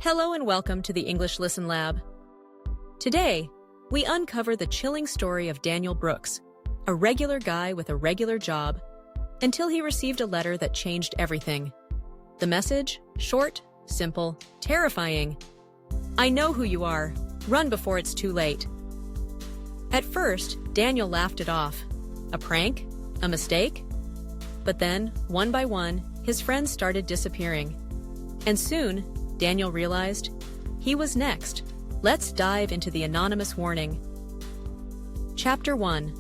Hello and welcome to the English Listen Lab. Today, we uncover the chilling story of Daniel Brooks, a regular guy with a regular job, until he received a letter that changed everything. The message? Short, simple, terrifying. I know who you are. Run before it's too late. At first, Daniel laughed it off. A prank? A mistake? But then, one by one, his friends started disappearing. And soon, Daniel realized he was next. Let's dive into the anonymous warning. Chapter 1.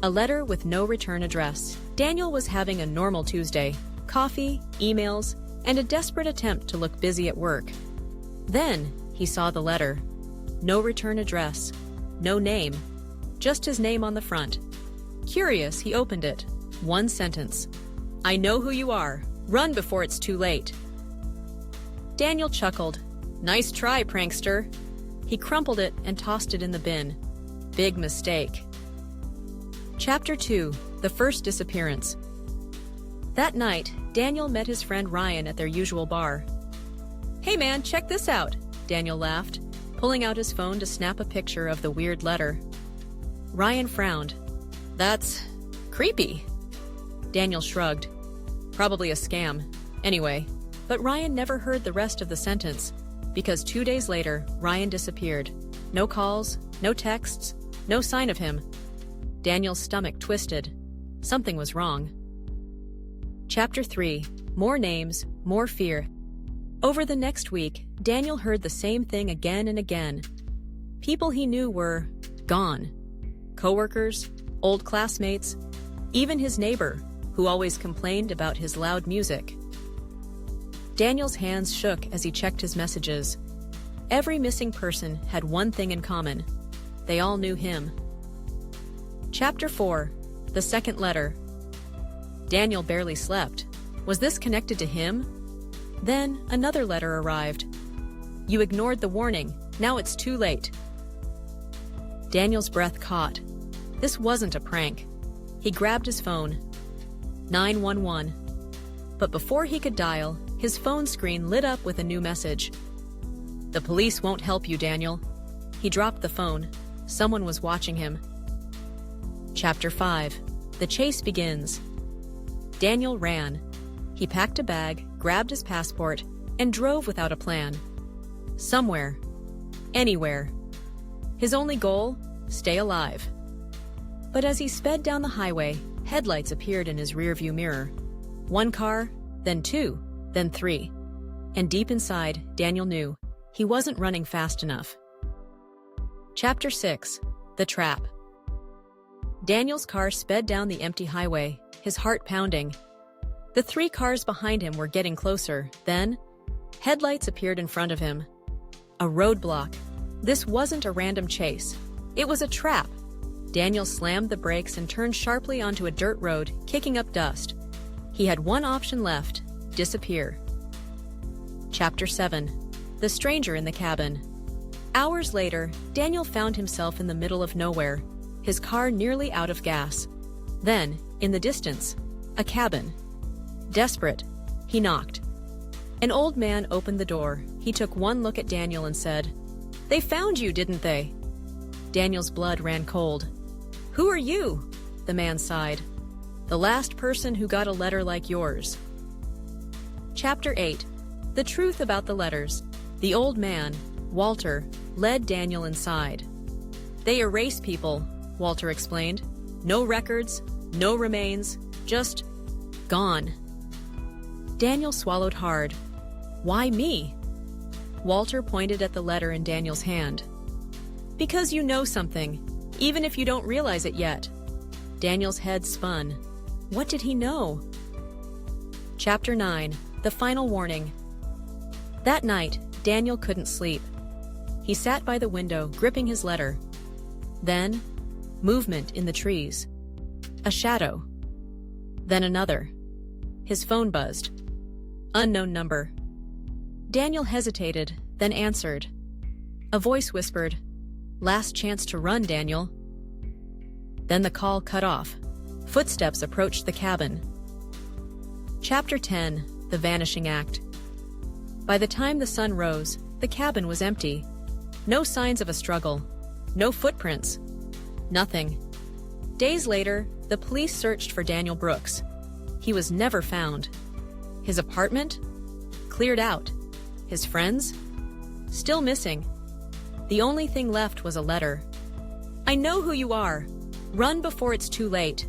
A letter with no return address. Daniel was having a normal Tuesday. Coffee, emails, and a desperate attempt to look busy at work. Then, he saw the letter. No return address. No name. Just his name on the front. Curious, he opened it. One sentence. I know who you are. Run before it's too late. Daniel chuckled. Nice try, prankster. He crumpled it and tossed it in the bin. Big mistake. Chapter 2. The First Disappearance. That night, Daniel met his friend Ryan at their usual bar. Hey man, check this out, Daniel laughed, pulling out his phone to snap a picture of the weird letter. Ryan frowned. That's creepy. Daniel shrugged. Probably a scam. Anyway. But Ryan never heard the rest of the sentence, because 2 days later, Ryan disappeared. No calls, no texts, no sign of him. Daniel's stomach twisted. Something was wrong. Chapter 3. More names, more fear. Over the next week, Daniel heard the same thing again and again. People he knew were gone. Coworkers, old classmates, even his neighbor, who always complained about his loud music. Daniel's hands shook as he checked his messages. Every missing person had one thing in common. They all knew him. Chapter 4. The Second Letter. Daniel barely slept. Was this connected to him? Then another letter arrived. You ignored the warning. Now it's too late. Daniel's breath caught. This wasn't a prank. He grabbed his phone. 911. But before he could dial, his phone screen lit up with a new message. The police won't help you, Daniel. He dropped the phone. Someone was watching him. Chapter 5. The chase begins. Daniel ran. He packed a bag, grabbed his passport, and drove without a plan. Somewhere. Anywhere. His only goal? Stay alive. But as he sped down the highway, headlights appeared in his rearview mirror. One car, then two, then three. And deep inside, Daniel knew he wasn't running fast enough. Chapter 6. The Trap. Daniel's car sped down the empty highway, his heart pounding. The three cars behind him were getting closer. Then, headlights appeared in front of him. A roadblock. This wasn't a random chase. It was a trap. Daniel slammed the brakes and turned sharply onto a dirt road, kicking up dust. He had one option left. Disappear. Chapter 7. The Stranger in the Cabin. Hours later, Daniel found himself in the middle of nowhere, his car nearly out of gas. Then, in the distance, a cabin. Desperate, he knocked. An old man opened the door. He took one look at Daniel and said, "They found you, didn't they?" Daniel's blood ran cold. "Who are you?" the man sighed. "The last person who got a letter like yours." Chapter 8. The Truth About the Letters. The old man, Walter, led Daniel inside. They erase people, Walter explained. No records, no remains, just gone. Daniel swallowed hard. Why me? Walter pointed at the letter in Daniel's hand. Because you know something, even if you don't realize it yet. Daniel's head spun. What did he know? Chapter 9. The Final Warning. That night, Daniel couldn't sleep. He sat by the window, gripping his letter. Then, movement in the trees. A shadow. Then another. His phone buzzed. Unknown number. Daniel hesitated, then answered. A voice whispered, "Last chance to run, Daniel." Then the call cut off. Footsteps approached the cabin. Chapter 10. The Vanishing Act. By the time the sun rose, the cabin was empty. No signs of a struggle. No footprints. Nothing. Days later, the police searched for Daniel Brooks. He was never found. His apartment? Cleared out. His friends? Still missing. The only thing left was a letter. "I know who you are. Run before it's too late."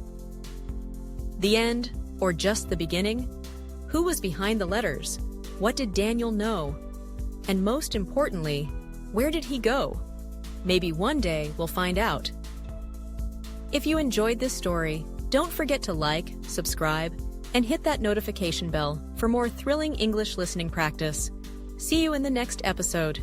The end, or just the beginning? Who was behind the letters? What did Daniel know? And most importantly, where did he go? Maybe one day we'll find out. If you enjoyed this story, don't forget to like, subscribe, and hit that notification bell for more thrilling English listening practice. See you in the next episode.